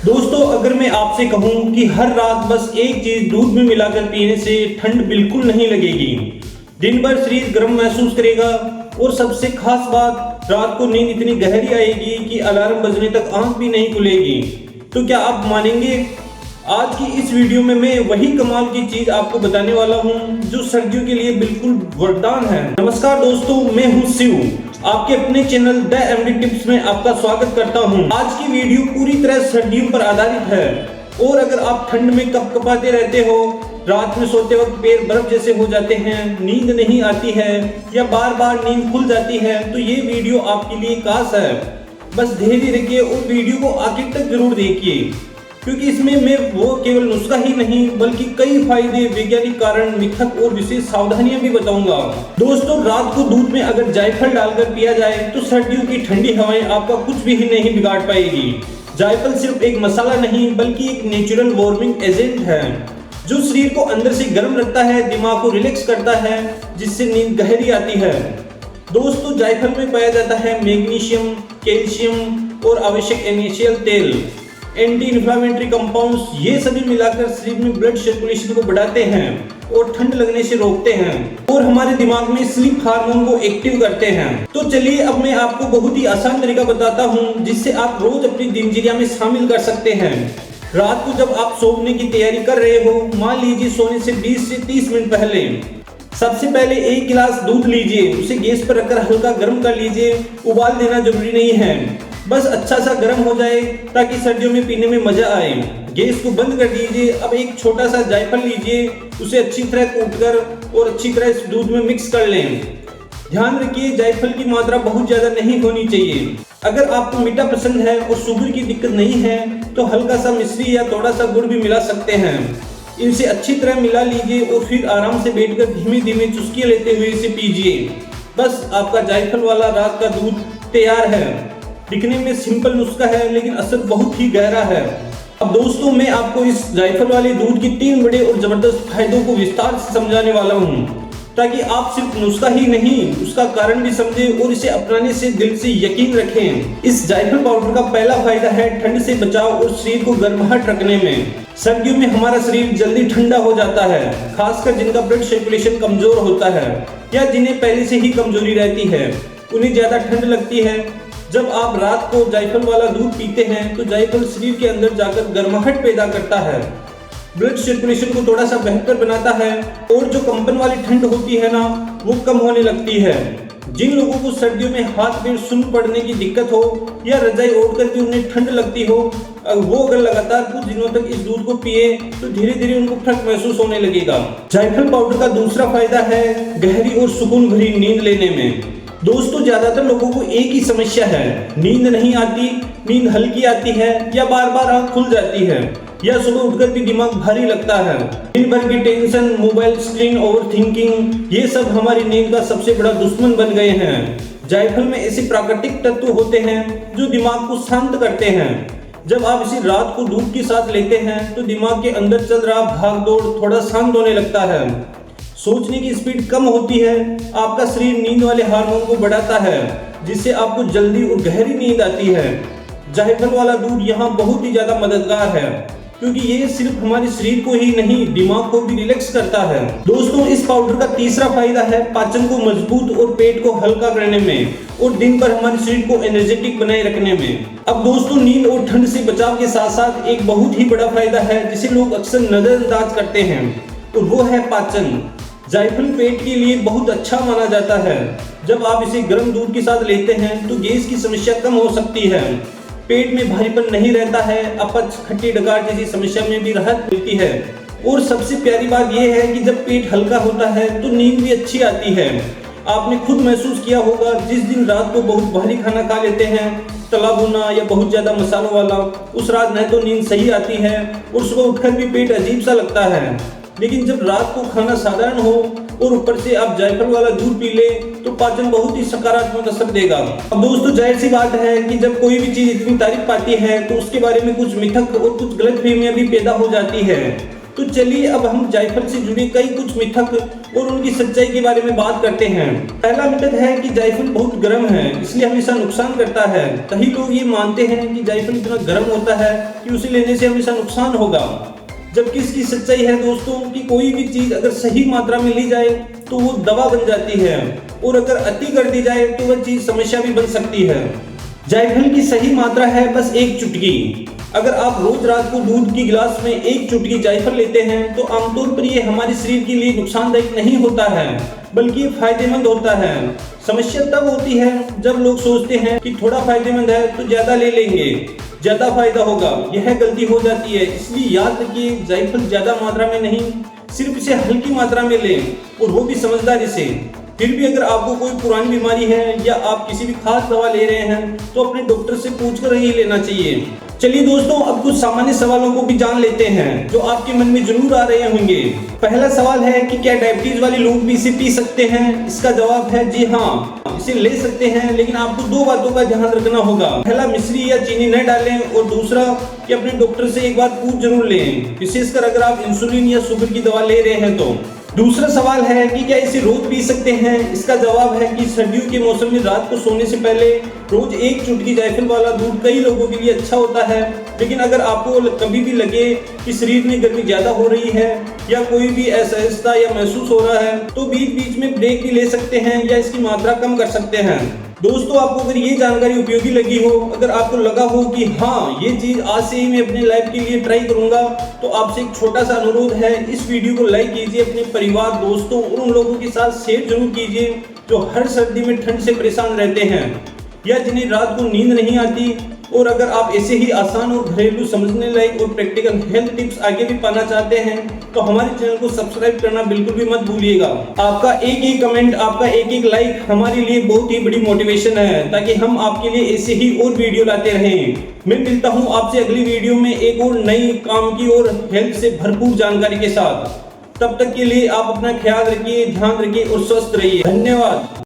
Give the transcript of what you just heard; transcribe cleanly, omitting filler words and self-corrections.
दोस्तों, अगर मैं आपसे कहूं कि हर रात बस एक चीज दूध में मिलाकर पीने से ठंड बिल्कुल नहीं लगेगी, दिन भर शरीर गर्म महसूस करेगा और सबसे खास बात, रात को नींद इतनी गहरी आएगी कि अलार्म बजने तक आंख भी नहीं खुलेगी, तो क्या आप मानेंगे? आज की इस वीडियो में मैं वही कमाल की चीज आपको बताने वाला हूं जो सर्दियों के लिए बिल्कुल वरदान है। नमस्कार दोस्तों, मैं हूं शिव, आपके अपने चैनल द एमडी टिप्स में आपका स्वागत करता हूं। आज की वीडियो पूरी तरह सर्दियों पर आधारित है और अगर आप ठंड में कपकपाते रहते हो, रात में सोते वक्त पैर बर्फ जैसे हो जाते हैं, नींद नहीं आती है या बार बार नींद खुल जाती है, तो ये वीडियो आपके लिए खास है। बस धैर्य रखिए और वीडियो को आखिर तक जरूर देखिए, क्योंकि इसमें मैं वो केवल नुस्खा ही नहीं बल्कि कई फायदे, वैज्ञानिक कारण, मिथक और विशेष सावधानियां भी बताऊंगा। दोस्तों, रात को दूध में अगर जायफल डालकर पिया जाए तो सर्दियों की ठंडी हवाएं आपका कुछ भी नहीं बिगाड़ पाएगी। जायफल सिर्फ एक मसाला नहीं बल्कि एक नेचुरल वार्मिंग एजेंट है जो शरीर को अंदर से गर्म रखता है, दिमाग को रिलैक्स करता है, जिससे नींद गहरी आती है। दोस्तों, जायफल में पाया जाता है मैग्नीशियम, कैल्शियम और आवश्यक एसेंशियल तेल, एंटी इन्फ्लामेटरी कंपाउंड्स, ये सभी मिलाकर शरीर में ब्लड सर्कुलेशन को बढ़ाते हैं और ठंड लगने से रोकते हैं और हमारे दिमाग में स्लीप हार्मोन को एक्टिव करते हैं। तो चलिए अब मैं आपको बहुत ही आसान तरीका बताता हूं जिससे आप रोज अपनी दिनचर्या में शामिल कर सकते हैं। रात को जब आप सोने की तैयारी कर रहे हो, मान लीजिए सोने से 20 से 30 मिनट पहले, सबसे पहले एक गिलास दूध लीजिए, उसे गैस पर रखकर हल्का गर्म कर लीजिए। उबाल देना जरूरी नहीं है, बस अच्छा सा गर्म हो जाए ताकि सर्दियों में पीने में मजा आए। गैस को बंद कर दीजिए। अब एक छोटा सा जायफल लीजिए, उसे अच्छी तरह कूटकर और अच्छी तरह इस दूध में मिक्स कर लें। ध्यान रखिए, जायफल की मात्रा बहुत ज्यादा नहीं होनी चाहिए। अगर आपको मीठा पसंद है और शुगर की दिक्कत नहीं है तो हल्का सा मिश्री या थोड़ा सा गुड़ भी मिला सकते हैं। इसे अच्छी तरह मिला लीजिए और फिर आराम से बैठकर धीमे धीमे चुस्कियां लेते हुए इसे पीजिए। बस आपका जायफल वाला रात का दूध तैयार है। दिखने में सिंपल नुस्खा है लेकिन असर बहुत ही गहरा है। अब दोस्तों, मैं आपको इस जायफल वाले दूध के 3 बड़े और जबरदस्त फायदों को विस्तार से समझाने वाला हूँ, ताकि आप सिर्फ नुस्खा ही नहीं उसका कारण भी समझें और इसे अपनाने से दिल से यकीन रखें। इस जायफल पाउडर का पहला फायदा है ठंड से बचाव और शरीर को गर्माहट रखने में। सर्दियों में हमारा शरीर जल्दी ठंडा हो जाता है, खासकर जिनका ब्लड सर्कुलेशन कमजोर होता है या जिन्हें पहले से ही कमजोरी रहती है, उन्हें ज्यादा ठंड लगती है। जब आप रात को जायफल वाला दूध पीते हैं तो जायफल शरीर के अंदर जाकर गर्माहट पैदा करता है, ब्लड सर्कुलेशन को थोड़ा सा बेहतर बनाता है और जो कंपन वाली ठंड होती है ना, वो कम होने लगती है। जिन लोगों को सर्दियों में हाथ पैर सुन्न पड़ने की दिक्कत हो या रजाई ओढ़कर भी उन्हें ठंड लगती हो, वो अगर लगातार कुछ दिनों तक इस दूध को पिए तो धीरे धीरे उनको फर्क महसूस होने लगेगा। जायफल पाउडर का दूसरा फायदा है गहरी और सुकून भरी नींद लेने में। दोस्तों, ज्यादातर लोगों को एक ही समस्या है, नींद नहीं आती, नींद हल्की आती है या बार बार आंख खुल जाती है या सुबह उठकर भी दिमाग भारी लगता है। दिन भर की tension, mobile screen, over thinking, ये सब हमारी नींद का सबसे बड़ा दुश्मन बन गए हैं। जायफल में ऐसे प्राकृतिक तत्व होते हैं जो दिमाग को शांत करते हैं। जब आप इसे रात को दूध के साथ लेते हैं तो दिमाग के अंदर चल रहा भाग दौड़ थोड़ा शांत होने लगता है, सोचने की स्पीड कम होती है, आपका शरीर नींद वाले हार्मोन को बढ़ाता है जिससे आपको जल्दी और गहरी नींद आती है। जायफल वाला दूध यहाँ बहुत ही ज्यादा मददगार है क्योंकि ये सिर्फ हमारे शरीर को ही नहीं, दिमाग को भी रिलैक्स करता है। दोस्तों, इस पाउडर का तीसरा फायदा है पाचन को मजबूत और पेट को हल्का करने में और दिन भर हमारे शरीर को एनर्जेटिक बनाए रखने में। अब दोस्तों, नींद और ठंड से बचाव के साथ साथ एक बहुत ही बड़ा फायदा है जिसे लोग अक्सर नजरअंदाज करते हैं और वो है पाचन। जायफल पेट के लिए बहुत अच्छा माना जाता है। जब आप इसे गर्म दूध के साथ लेते हैं तो गैस की समस्या कम हो सकती है, पेट में भारीपन नहीं रहता है, अपच, खट्टी डकार जैसी समस्या में भी राहत मिलती है और सबसे प्यारी बात यह है कि जब पेट हल्का होता है तो नींद भी अच्छी आती है। आपने खुद महसूस किया होगा, जिस दिन रात को बहुत भारी खाना खा लेते हैं, तला भुना या बहुत ज्यादा मसालों वाला, उस रात न तो नींद सही आती है और सुबह उठकर भी पेट अजीब सा लगता है। लेकिन जब रात को खाना साधारण हो और ऊपर से आप जायफल वाला दूध पी ले तो पाचन बहुत ही सकारात्मक असर देगा। अब दोस्तों, जाहिर सी बात है कि जब कोई भी चीज इतनी तारीफ पाती है तो उसके बारे में कुछ मिथक और कुछ गलतफहमियां भी पैदा हो जाती है। तो चलिए अब हम जायफल से जुड़े कई कुछ मिथक और उनकी सच्चाई के बारे में बात करते हैं। पहला मिथक है कि जायफल बहुत गर्म है इसलिए हमेशा नुकसान करता है। कई लोग ये मानते हैं कि जायफल इतना गर्म होता है कि उसे लेने से हमेशा नुकसान होगा, जबकि इसकी सच्चाई है दोस्तों कि कोई भी चीज अगर सही मात्रा में ली जाए तो वो दवा बन जाती है और अगर अति कर दी जाए तो वह चीज समस्या भी बन सकती है। जायफल की सही मात्रा है बस 1 चुटकी। अगर आप रोज रात को दूध की गिलास में 1 चुटकी जायफल लेते हैं तो आमतौर पर ये हमारे शरीर के लिए नुकसानदायक नहीं होता है बल्कि ये फायदेमंद होता है। समस्या तब होती है जब लोग सोचते हैं कि थोड़ा फायदेमंद है तो ज्यादा ले लेंगे, ज्यादा फायदा होगा। यह गलती हो जाती है, इसलिए याद रखिए जायफल ज्यादा मात्रा में नहीं, सिर्फ इसे हल्की मात्रा में लें और वो भी समझदारी से। फिर भी अगर आपको कोई पुरानी बीमारी है या आप किसी भी खास दवा ले रहे हैं तो अपने डॉक्टर से पूछकर ही लेना चाहिए। चलिए दोस्तों अब कुछ सामान्य सवालों को भी जान लेते हैं जो आपके मन में जरूर आ रहे होंगे। पहला सवाल है कि क्या डायबिटीज वाले लोग भी इसे पी सकते हैं? इसका जवाब है जी हाँ, इसे ले सकते हैं, लेकिन आपको 2 बातों का ध्यान रखना होगा। पहला, मिश्री या चीनी न डालें और दूसरा कि अपने डॉक्टर से एक बार पूछ जरूर लें, विशेषकर अगर आप इंसुलिन या शुगर की दवा ले रहे हैं तो। दूसरा सवाल है कि क्या इसे रोज पी सकते हैं? इसका जवाब है कि सर्दियों के मौसम में रात को सोने से पहले रोज 1 चुटकी जायफल वाला दूध कई लोगों के लिए अच्छा होता है। लेकिन अगर आपको कभी भी लगे कि शरीर में गर्मी ज्यादा हो रही है या कोई भी असहजता या महसूस हो रहा है तो बीच बीच में ब्रेक भी ले सकते हैं या इसकी मात्रा कम कर सकते हैं। दोस्तों आपको अगर ये जानकारी उपयोगी लगी हो, अगर आपको लगा हो कि हाँ ये चीज आज से ही मैं अपने लाइफ के लिए ट्राई करूंगा, तो आपसे एक छोटा सा अनुरोध है, इस वीडियो को लाइक कीजिए, अपने परिवार, दोस्तों और उन लोगों के साथ शेयर जरूर कीजिए जो हर सर्दी में ठंड से परेशान रहते हैं या जिन्हें रात को नींद नहीं आती। और अगर आप ऐसे ही आसान और घरेलू समझने लायक और प्रैक्टिकल हेल्थ टिप्स आगे भी पाना चाहते हैं तो हमारे चैनल को सब्सक्राइब करना बिल्कुल भी मत भूलिएगा। आपका एक कमेंट, आपका एक लाइक हमारे लिए बहुत ही बड़ी मोटिवेशन है ताकि हम आपके लिए ऐसे ही और वीडियो लाते रहें। मैं मिलता हूं आपसे अगली वीडियो में एक और नई काम की और हेल्थ से भरपूर जानकारी के साथ। तब तक के लिए आप अपना ख्याल रखिए, ध्यान रखिए और स्वस्थ रहिए। धन्यवाद।